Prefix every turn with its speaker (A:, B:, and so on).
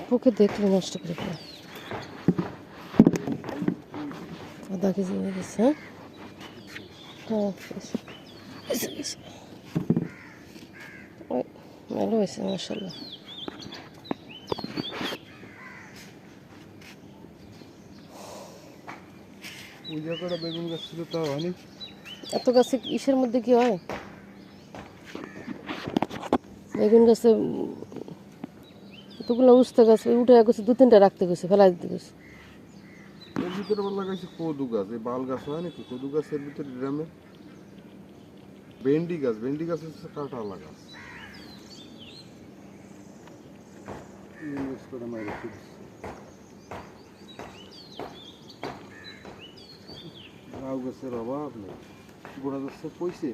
A: পোকে দেখলে নষ্ট করে ফেলে। আধা কেজি হয়ে গেছে। হ্যাঁ ভালো হয়েছে মাশাআল্লাহ।
B: ওই জায়গাটা বেগুন গাছ ছিল তাও হয়নি।
A: এত গাছে ইসের মধ্যে কি হয়? বেগুন গাছে এতগুলো উস্তে গাছ উঠে গেছে, 2-3টা রাখতে গেছে, ফেলাই দিতে গেছে।
B: এর ভিতরে আবার লাগাইছে কদু গাছ, এই বাল গাছ হয় নাকি কদু গাছের ভিতরে ড্রামে। ভেন্ডি গাছ হচ্ছে কাঁঠালা গাছ। ইনভেস্ট করে মাইরে ফেলছে। লাউ গাছের অভাব নেই, গোড়া গাছে পয়সে